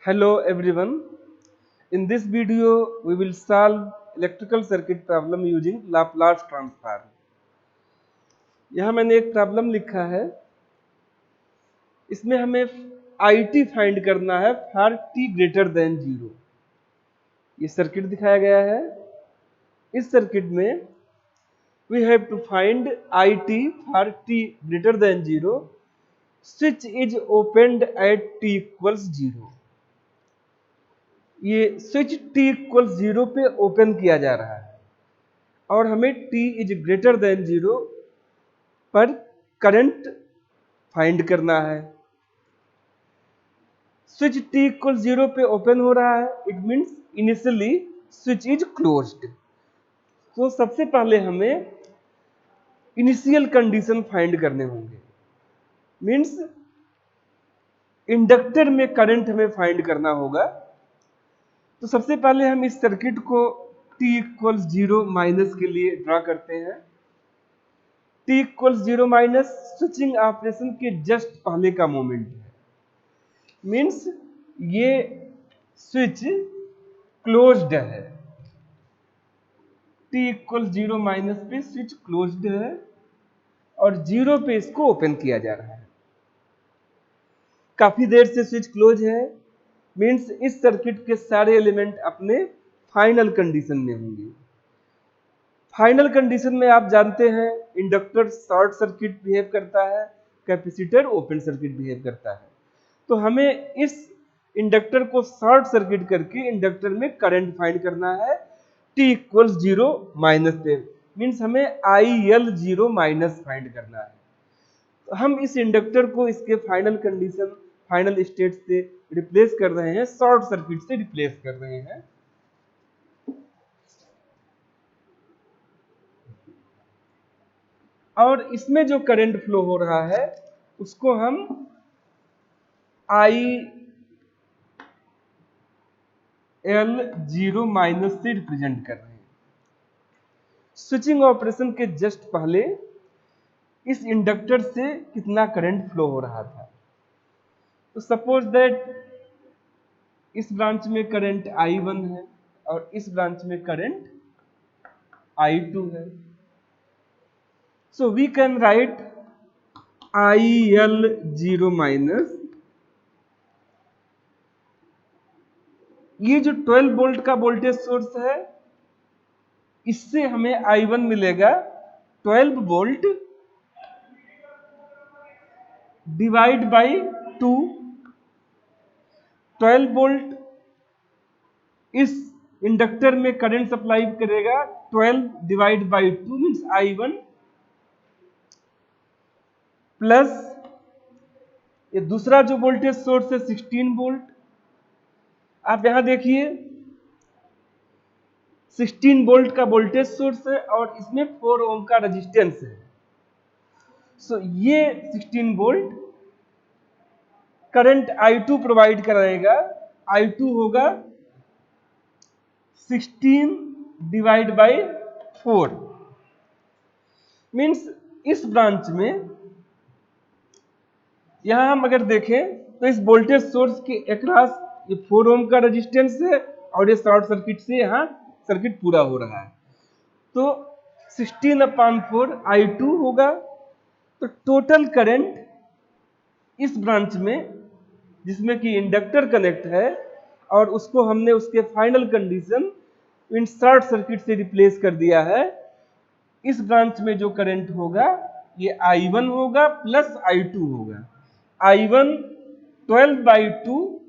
Hello everyone. In this video, we will solve electrical circuit problem using Laplace transform. यहाँ मैंने एक problem लिखा है, इसमें हमें IT फाइंड करना है फॉर t ग्रेटर देन 0। ये सर्किट दिखाया गया है। इस सर्किट में we have to find IT for t greater than 0. Switch is opened at t equals 0. ये स्विच t इक्वल 0 पे ओपन किया जा रहा है और हमें t इज ग्रेटर देन 0 पर करंट फाइंड करना है। स्विच t इक्वल 0 पे ओपन हो रहा है, it means initially switch is closed. तो सबसे पहले हमें इनिशियल कंडीशन फाइंड करने होंगे, मींस इंडक्टर में करंट हमें फाइंड करना होगा। तो सबसे पहले हम इस सर्किट को t इक्वल 0 माइनस के लिए ड्रा करते हैं। t equal 0 minus switching operation के जस्ट पहले का मोमेंट है, मींस ये स्विच क्लोज्ड है। t इक्वल 0 माइनस पे स्विच क्लोज्ड है और 0 पे इसको ओपन किया जा रहा है। काफी देर से स्विच क्लोज है, मींस इस सर्किट के सारे एलिमेंट अपने फाइनल कंडीशन में होंगे। फाइनल कंडीशन में आप जानते हैं इंडक्टर शॉर्ट सर्किट बिहेव करता है, कैपेसिटर ओपन सर्किट बिहेव करता है। तो हमें इस इंडक्टर को शॉर्ट सर्किट करके इंडक्टर में करंट फाइंड करना है t इक्वल 0 माइनस पे, मींस हमें IL0 माइनस फाइंड करना है। तो हम इस इंडक्टर को इसके फाइनल कंडीशन फाइनल स्टेट से रिप्लेस कर रहे हैं, शॉर्ट सर्किट से रिप्लेस कर रहे हैं। और इसमें जो करंट फ्लो हो रहा है उसको हम IL0 माइनस से रिप्रेजेंट कर रहे हैं। स्विचिंग ऑपरेशन के जस्ट पहले इस इंडक्टर से कितना करंट फ्लो हो रहा था। तो सपोज दैट इस ब्रांच में करंट I1 है और इस ब्रांच में करंट I2 है। So we can write IL0 minus, ये जो 12 वोल्ट का वोल्टेज सोर्स है इससे हमें I1 मिलेगा 12 वोल्ट डिवाइड बाई 2। 12 वोल्ट इस इंडक्टर में करंट सप्लाई करेगा, 12 divide by 2 means I1 plus ये दूसरा जो वोल्टेज सोर्स है 16 वोल्ट। आप यहां देखिए 16 वोल्ट का वोल्टेज सोर्स है और इसमें 4 ओम का रेजिस्टेंस है। सो ये 16 वोल्ट करंट I2 प्रोवाइड कराएगा। I2 होगा 16 डिवाइड बाई 4, मींस इस ब्रांच में यहां हम अगर देखें तो इस वोल्टेज सोर्स के अक्रॉस ये 4 ओम का रेजिस्टेंस है और ये शॉर्ट सर्किट से यहां सर्किट पूरा हो रहा है। तो 16/4 I2 होगा। तो टोटल करंट इस ब्रांच में जिसमें कि इंडक्टर कनेक्ट है और उसको हमने उसके final condition in short circuit से रिप्लेस कर दिया है, इस ब्रांच में जो करंट होगा ये I1 होगा प्लस I2 होगा। I1 12/2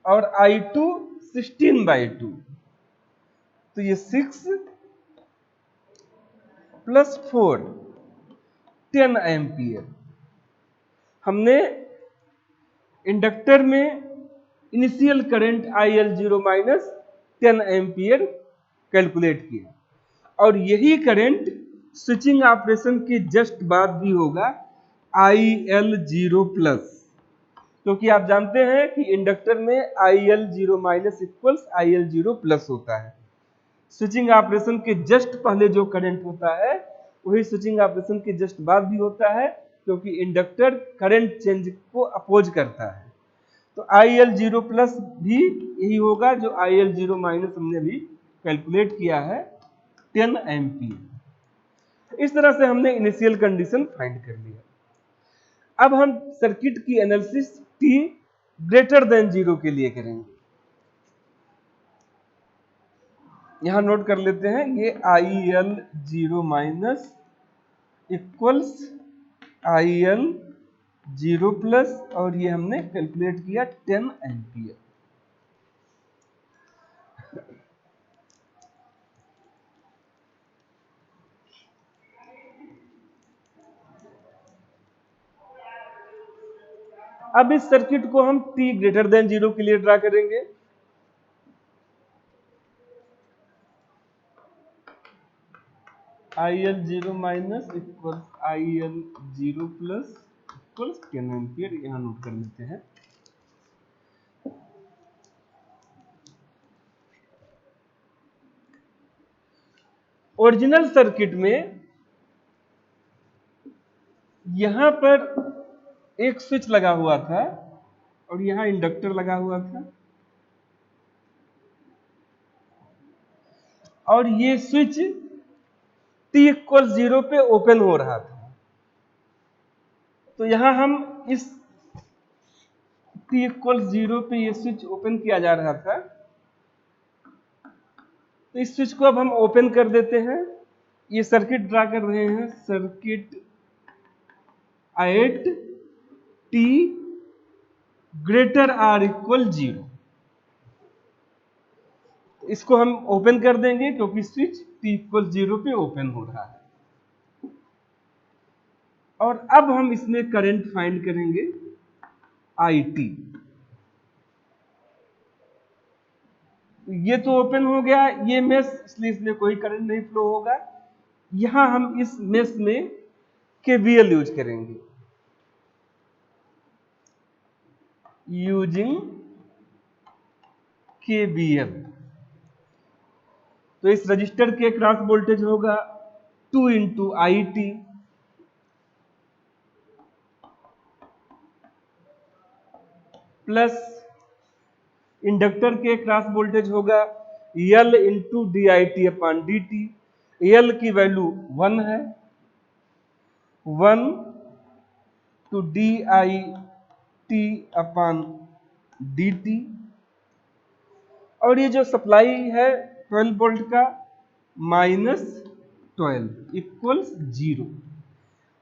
और I2 16/2, तो ये 6 प्लस 4 10 एम्पियर। हमने इंडक्टर में initial current IL0 minus 10 ampere calculate किया और यही करंट स्विचिंग ऑपरेशन के जस्ट बाद भी होगा IL0 प्लस, क्योंकि आप जानते हैं कि इंडक्टर में IL0 minus equals IL0 plus होता है। स्विचिंग ऑपरेशन के जस्ट पहले जो करंट होता है वही स्विचिंग ऑपरेशन के जस्ट बाद भी होता है, क्योंकि इंडक्टर करंट चेंज को अपोज करता है। तो IL0 प्लस भी यही होगा जो IL0 माइनस हमने अभी कैलकुलेट किया है, 10 एम्पीयर। इस तरह से हमने इनिशियल कंडीशन फाइंड कर लिया। अब हम सर्किट की एनालिसिस t ग्रेटर देन 0 के लिए करेंगे। यहां नोट कर लेते हैं, ये IL0 minus equals IL0 plus, और ये हमने कैलकुलेट किया 10 एम्पीयर। अब इस सर्किट को हम t ग्रेटर देन 0 के लिए ड्रा करेंगे। IL0 minus equal IL0 plus equals 10 ampere, यहां नोट कर लेते हैं। ओरिजिनल सर्किट में यहां पर एक स्विच लगा हुआ था और यहां इंडक्टर लगा हुआ था, और ये स्विच t इक्वल 0 पे ओपन हो रहा था। तो यहां हम इस t इक्वल 0 पे ये स्विच ओपन किया जा रहा था, तो इस स्विच को अब हम ओपन कर देते हैं। ये सर्किट ड्रा कर रहे हैं, circuit eight t greater or equal 0। इसको हम ओपन कर देंगे क्योंकि स्विच t इक्वल 0 पे ओपन हो रहा है। और अब हम इसमें करंट फाइंड करेंगे IT। ये तो ओपन हो गया ये मेश, इसलिए इसमें कोई करंट नहीं फ्लो होगा। यहां हम इस मेश में KVL यूज करेंगे, यूजिंग KVL। तो इस रजिस्टर के क्रॉस वोल्टेज होगा 2 इंटू IT प्लस इंडक्टर के क्रॉस वोल्टेज होगा L into DIT upon DT। L की वैल्यू 1 है, 1 टू DIT अपॉन DT। और ये जो सप्लाई है 12 वोल्ट का माइनस 12 इक्वल्स 0।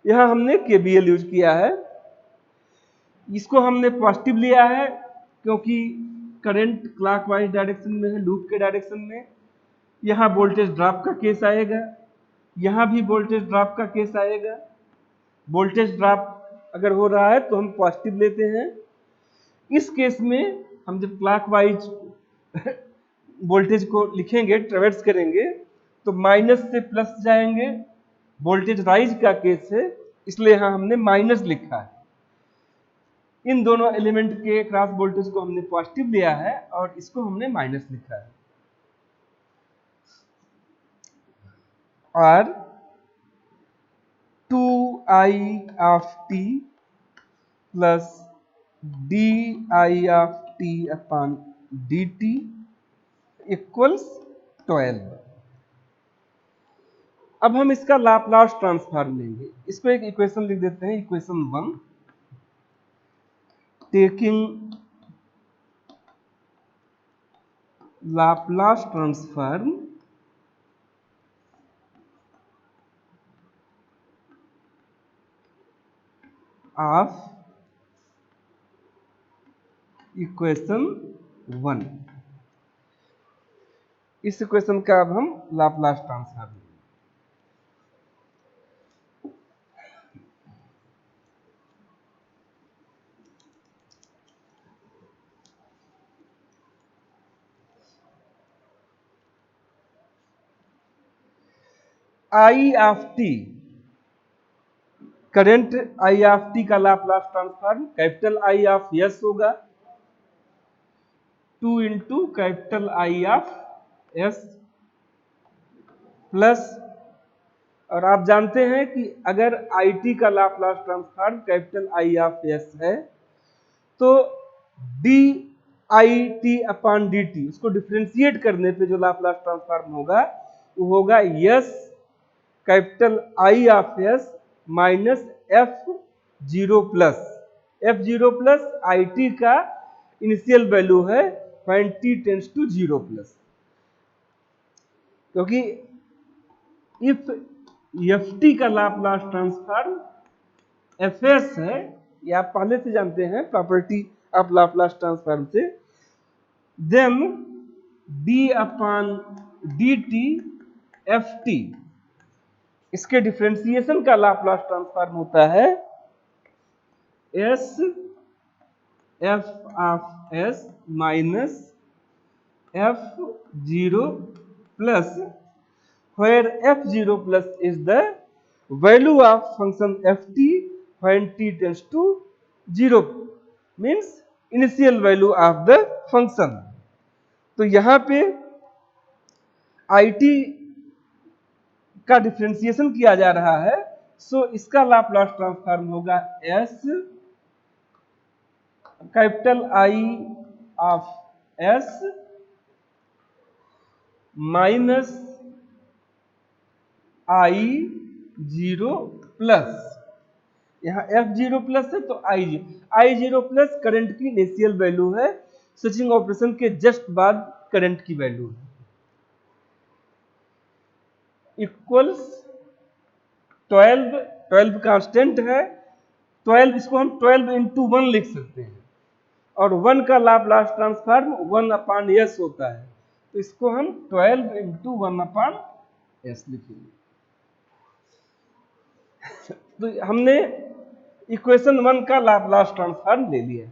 यहां हमने KVL यूज किया है। इसको हमने पॉजिटिव लिया है क्योंकि करंट क्लॉकवाइज डायरेक्शन में है, लूप के डायरेक्शन में। यहां वोल्टेज ड्रॉप का केस आएगा, यहां भी वोल्टेज ड्रॉप का केस आएगा। वोल्टेज ड्रॉप अगर हो रहा है तो हम पॉजिटिव लेते हैं। इस केस में हम जब क्लॉकवाइज वोल्टेज को लिखेंगे, ट्रेवर्स करेंगे, तो माइनस से प्लस जाएंगे। वोल्टेज राइज का केस है, इसलिए यहां हमने माइनस लिखा है। इन दोनों एलिमेंट के क्रॉस वोल्टेज को हमने पॉजिटिव लिया है और इसको हमने माइनस लिखा है। और 2I of t plus DI of t upon DT equals 12। अब हम इसका लाप्लास ट्रांसफॉर्म लेंगे। इसको एक इक्वेशन लिख देते हैं, equation 1। Taking Laplace transform of equation 1। इस इक्वेशन का अब हम लाप्लास ट्रांसफॉर्म लेंगे। I of t, current I of t का Laplace transform capital I of S होगा 2 into capital I of S plus, और आप जानते हैं कि अगर IT का Laplace transform capital I of S है तो D I T upon d T, उसको डिफ्रेंशिएट करने पे जो लाप्लास ट्रांसफॉर्म होगा वो होगा yes capital I of s minus f zero plus, f zero plus I t का इनिशियल वैल्यू है when t tends to zero plus, क्योंकि इफ एफ टी का लाप्लास ट्रांसफॉर्म एफ एस है, ये आप पहले से जानते हैं प्रॉपर्टी ऑफ लाप्लास ट्रांसफॉर्म से, then d upon d t f t, इसके डिफ्रेंसिएशन का लाप्लास ट्रांसफॉर्म होता है s f of s minus f zero plus, where f0 plus is the value of function ft when t tends to 0, means initial value of the function। तो यहाँ पे it का differentiation किया जा रहा है, सो इसका लाप्लास ट्रांसफॉर्म होगा s capital I of s minus I zero plus, यहाँ एफ जीरो प्लस है तो आई जीरो प्लस करंट की इनिशियल वैल्यू है, स्विचिंग ऑपरेशन के जस्ट बाद करंट की वैल्यू है, इक्वल्स 12, 12 कांस्टेंट है, 12 इसको हम 12 इंटू 1 लिख सकते हैं, और 1 का लाप्लास ट्रांसफॉर्म 1 अपॉन एस होता है, तो इसको हम 12 इंटू 1 अपॉन एस लिखेंगे। तो हमने इक्वेशन 1 का लाप्लास ट्रांसफॉर्म ले लिया।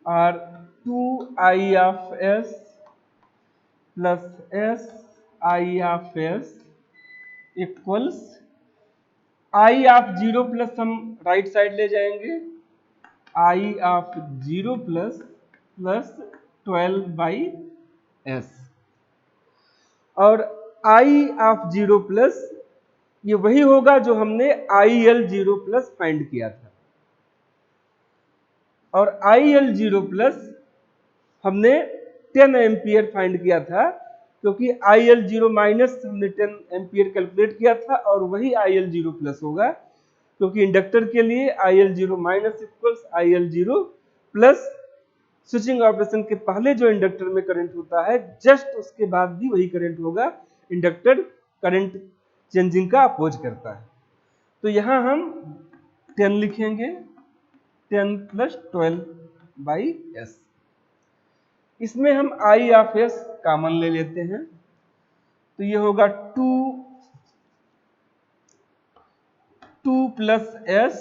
और 2i of s plus s i of s equals i of zero plus हम राइट साइड ले जाएंगे, i of zero plus plus 12 by s, और i ऑफ जीरो प्लस ये वही होगा जो हमने IL जीरो प्लस फाइंड किया था, और IL जीरो प्लस हमने 10 एम्पियर फाइंड किया था, क्योंकि IL जीरो माइनस हमने 10 एम्पियर कैलकुलेट किया था, और वही IL जीरो प्लस होगा, क्योंकि इंडक्टर के लिए IL zero minus equals IL zero plus, switching operation के पहले जो इंडक्टर में करंट होता है जस्ट उसके बाद भी वही करंट होगा, इंडक्टर करंट चेंजिंग का अपोज करता है। तो यहां हम 10 लिखेंगे, 10 प्लस 12 बाई एस, इसमें हम I ऑफ s कॉमन ले लेते हैं, तो ये होगा 2 plus s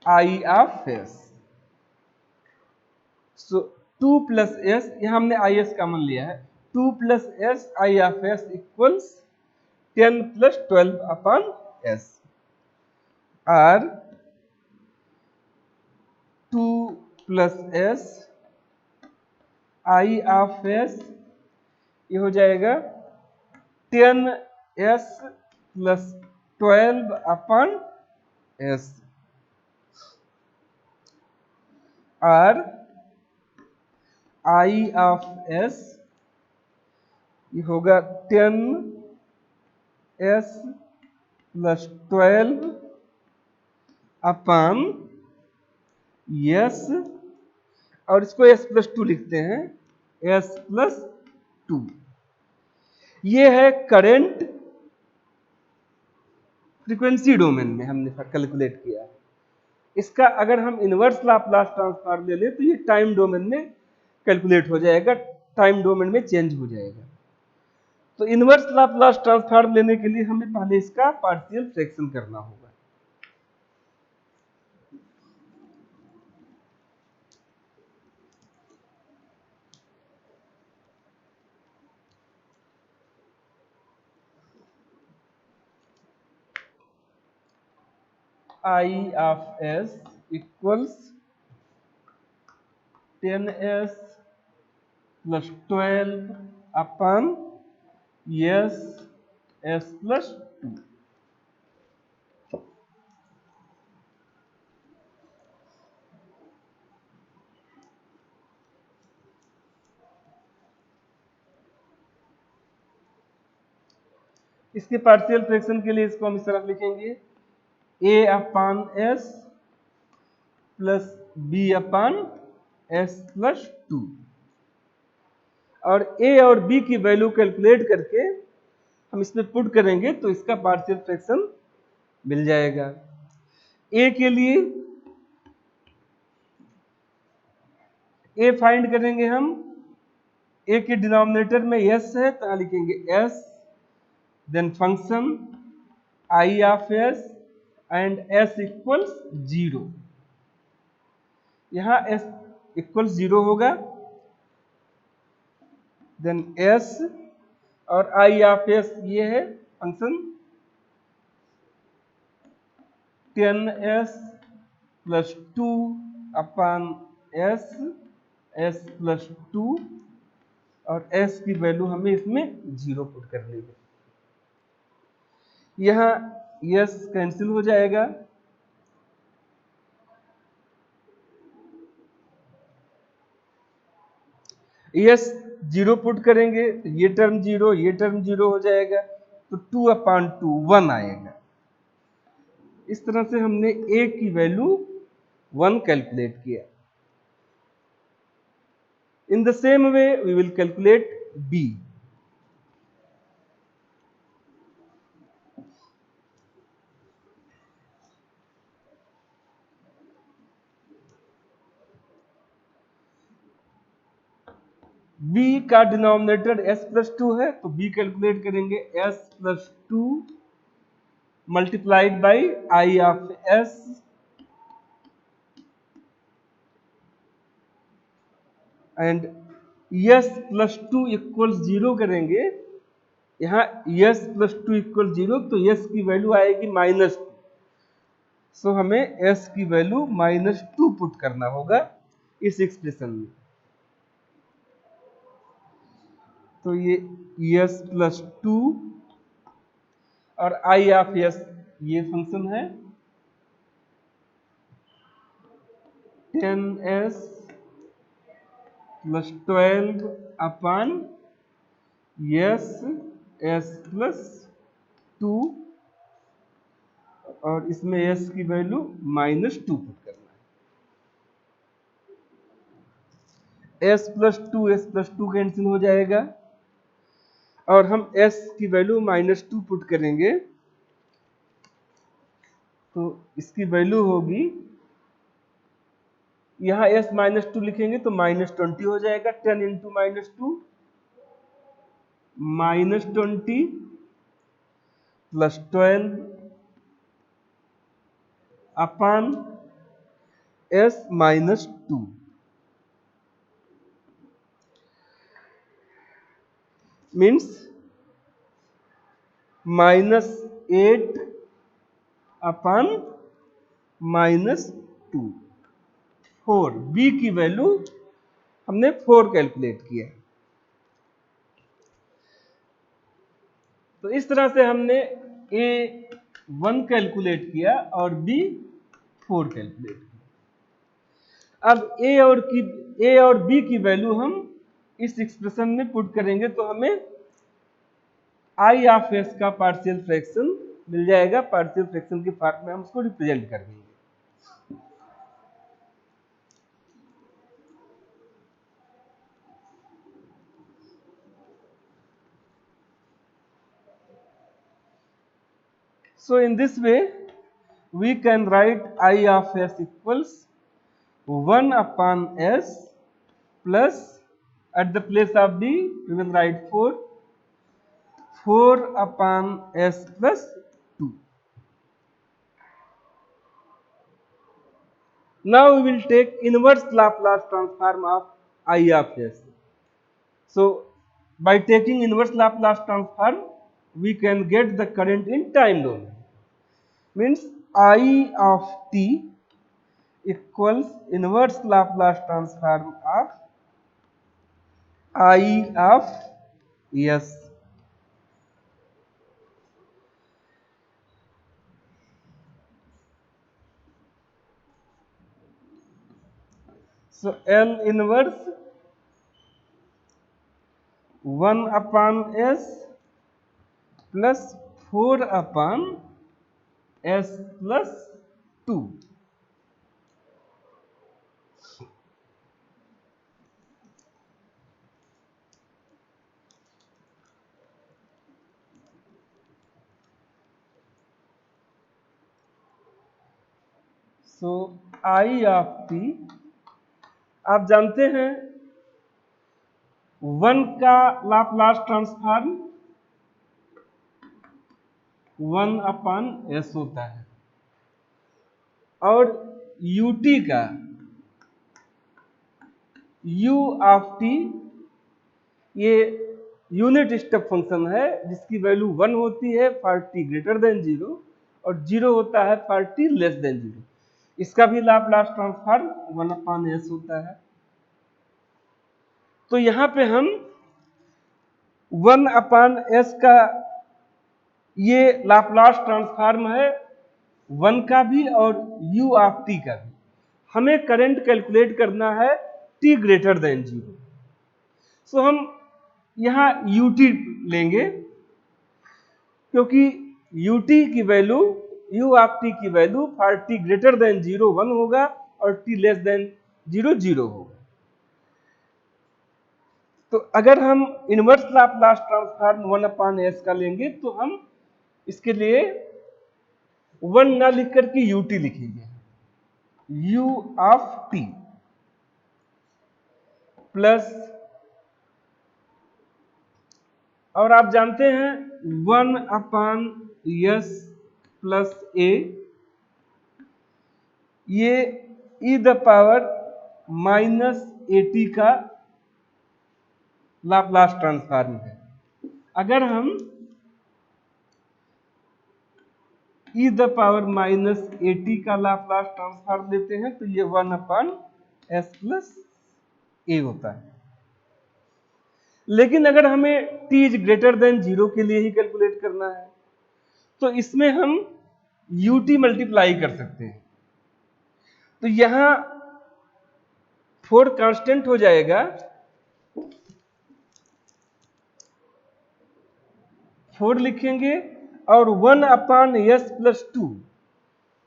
I of s, so 2 plus s, यहां हमने is कॉमन लिया है, 2 plus s I of s equals 10 plus 12 upon s, और 2 plus s I of s ये हो जाएगा 10s प्लस 12 अपॉन s, और I ऑफ s ये होगा 10s प्लस 12 अपॉन s, और इसको s प्लस 2 लिखते हैं, s प्लस 2, ये है करंट फ्रीक्वेंसी डोमेन में हमने कैलकुलेट किया है। इसका अगर हम इनवर्स लाप्लास ट्रांसफॉर्म ले लें तो ये टाइम डोमेन में कैलकुलेट हो जाएगा, टाइम डोमेन में चेंज हो जाएगा। तो इनवर्स लाप्लास ट्रांसफॉर्म लेने के लिए हमें पहले इसका पार्शियल फ्रैक्शन करना होगा। I of s equals 10s plus 12 upon s s plus 2। इसके पार्शियल फ्रैक्शन के लिए इसको हम इस तरफ लिखेंगे a upon s plus b upon s plus 2, और a और b की वैल्यू कैलकुलेट करके हम इसमें पुट करेंगे तो इसका पार्शियल फ्रैक्शन मिल जाएगा। a के लिए a फाइंड करेंगे हम, a के डिनोमिनेटर में s है तो यहाँ लिखेंगे s, then function I of s and s equals 0। यहाँ s इक्वल्स 0 होगा, देन s और I ऑफ s ये है function 10s plus 2 upon s s plus 2, और s की वैल्यू हमें इसमें 0 पुट करनी है। यहाँ s कैंसिल हो जाएगा, s 0 पुट करेंगे तो ये टर्म 0, ये टर्म 0 हो जाएगा, तो 2 अपान 2 1 आएगा। इस तरह से हमने a की वैल्यू 1 कैलकुलेट किया। In the same way we will calculate b। b का डिनोमिनेटर s प्लस 2 है तो b कैलकुलेट करेंगे s plus 2 multiplied by I of s and s plus 2 equal 0 करेंगे। यहाँ s प्लस 2 इक्वल 0 तो s की value आएगी -2, सो हमें s की वैल्यू -2 पुट करना होगा इस एक्सप्रेशन में। तो ये s प्लस 2 और I ऑफ s ये फंक्शन है 10s प्लस 12 अपान s s प्लस 2, और इसमें s की वैल्यू -2 पुट करना है। s प्लस 2 कैंसिल हो जाएगा, और हम s की वैल्यू -2 पुट करेंगे तो इसकी वैल्यू होगी, यहाँ s -2 लिखेंगे तो -20 हो जाएगा। 10 इंटू -2 -20 प्लस 12 अपान s -2, मीन्स -8 अपान -2। 4 b की वैल्यू हमने 4 कैलकुलेट किया। तो इस तरह से हमने a 1 कैलकुलेट किया और b 4 कैलकुलेट किया। अब a और b की वैल्यू हम इस एक्सप्रेशन में पुट करेंगे तो हमें I ऑफ s का पार्शियल फ्रैक्शन मिल जाएगा। पार्शियल फ्रैक्शन के फॉर्म में हम उसको रिप्रेजेंट कर देंगे। So in this way we can write I of s equals 1 upon s plus, at the place of b we will write 4 upon s plus 2. Now we will take inverse Laplace transform of I of s. So by taking inverse Laplace transform we can get the current in time domain. Means I of t equals inverse Laplace transform of I of s. So L inverse 1 upon s plus 4 upon s plus 2. So I of t, आप जानते हैं 1 का Laplace transform 1 upon s होता है और ut का u of t ये unit step function है जिसकी वैल्यू 1 होती है फॉर t ग्रेटर देन 0 और 0 होता है फॉर t लेस देन 0। इसका भी लाप्लास ट्रांसफॉर्म 1 अपॉन s होता है। तो यहां पे हम 1 अपॉन s का ये लाप्लास ट्रांसफॉर्म है 1 का भी और u ऑफ t का भी। हमें करंट कैलकुलेट करना है t ग्रेटर देन 0। सो हम यहां ut लेंगे क्योंकि ut की वैल्यू u ऑफ t की value for t greater than 0 1 होगा और t लेस देन 0 0 होगा। तो अगर हम inverse Laplace transform 1 upon s का लेंगे तो हम इसके लिए 1 ना लिख करके ut लिखेंगे, u ऑफ t प्लस, और आप जानते हैं 1 अपॉन s प्लस a, ये e the power minus at का लाप्लास ट्रांसफॉर्म है। अगर हम e the power minus at का लाप्लास ट्रांसफॉर्म लेते हैं तो ये 1 अपॉन s प्लस a होता है। लेकिन अगर हमें t इज ग्रेटर देन 0 के लिए ही कैलकुलेट करना है तो इसमें हम ut मल्टीप्लाई कर सकते हैं। तो यहां 4 कांस्टेंट हो जाएगा, 4 लिखेंगे और 1 upon s plus 2,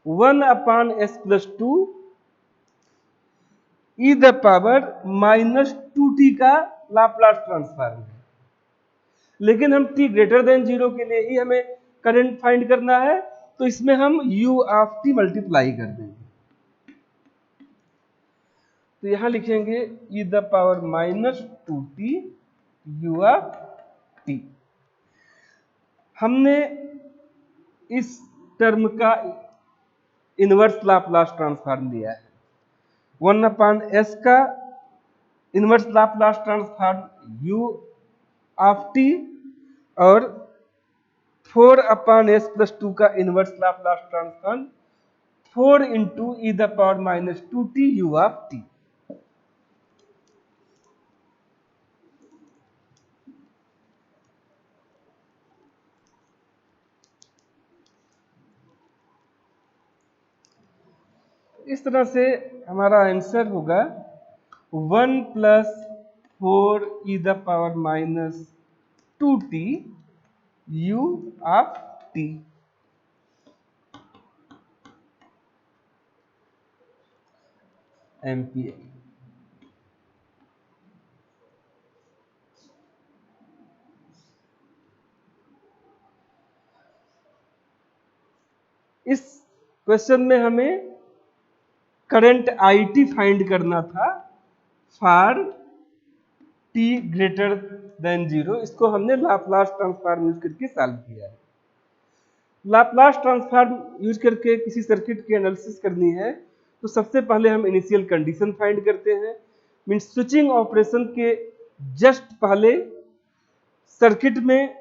1 upon s plus 2 e the power minus 2t का लाप्लास ट्रांसफॉर्म है। लेकिन हम t ग्रेटर देन 0 के लिए ही हमें करंट फाइंड करना है तो इसमें हम u ऑफ t मल्टीप्लाई कर देंगे। तो यहां लिखेंगे e the power minus 2t u of t। हमने इस टर्म का इनवर्स लाप्लास ट्रांसफॉर्म लिया है। 1 अपॉन s का inverse Laplace transform u of t और 4 अपॉन s प्लस 2 का inverse Laplace transform 4 into E the power minus 2t u of t। इस तरह से हमारा आंसर होगा 1 plus 4 E the power minus 2t u of t। Ampere. इस question में हमें करंट IT फाइंड करना था फॉर t ग्रेटर देन 0। इसको हमने लाप्लास ट्रांसफॉर्म यूज करके सॉल्व किया है। लाप्लास ट्रांसफॉर्म यूज करके किसी सर्किट की एनालिसिस करनी है तो सबसे पहले हम इनिशियल कंडीशन फाइंड करते हैं। मींस स्विचिंग ऑपरेशन के जस्ट पहले सर्किट में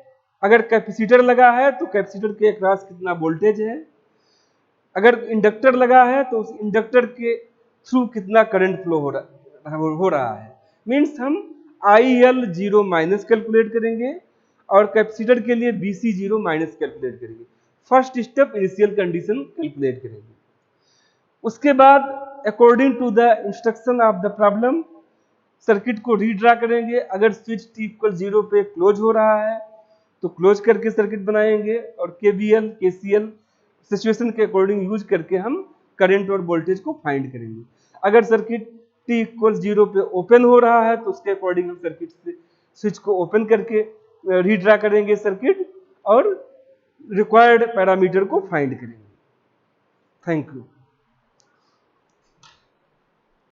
अगर कैपेसिटर लगा है तो कैपेसिटर के अक्रॉस कितना वोल्टेज है, अगर इंडक्टर लगा है तो उस इंडक्टर के थ्रू कितना करंट फ्लो हो रहा है। मीन्स हम IL 0 माइनस कैलकुलेट करेंगे और कैपेसिटर के लिए BC 0 माइनस कैलकुलेट करेंगे। First step initial condition calculate करेंगे। उसके बाद according to the instruction of the problem circuit को रीड्रा करेंगे। अगर स्विच t=0 पे क्लोज हो रहा है तो क्लोज करके सर्किट बनाएंगे और KVL KCL सिचुएशन के अकॉर्डिंग यूज करके हम करंट और वोल्टेज को फाइंड करेंगे। अगर सर्किट t=0 पे ओपन हो रहा है तो उसके अकॉर्डिंग हम सर्किट से स्विच को ओपन करके रीड्रा करेंगे सर्किट और रिक्वायर्ड पैरामीटर को फाइंड करेंगे। Thank you.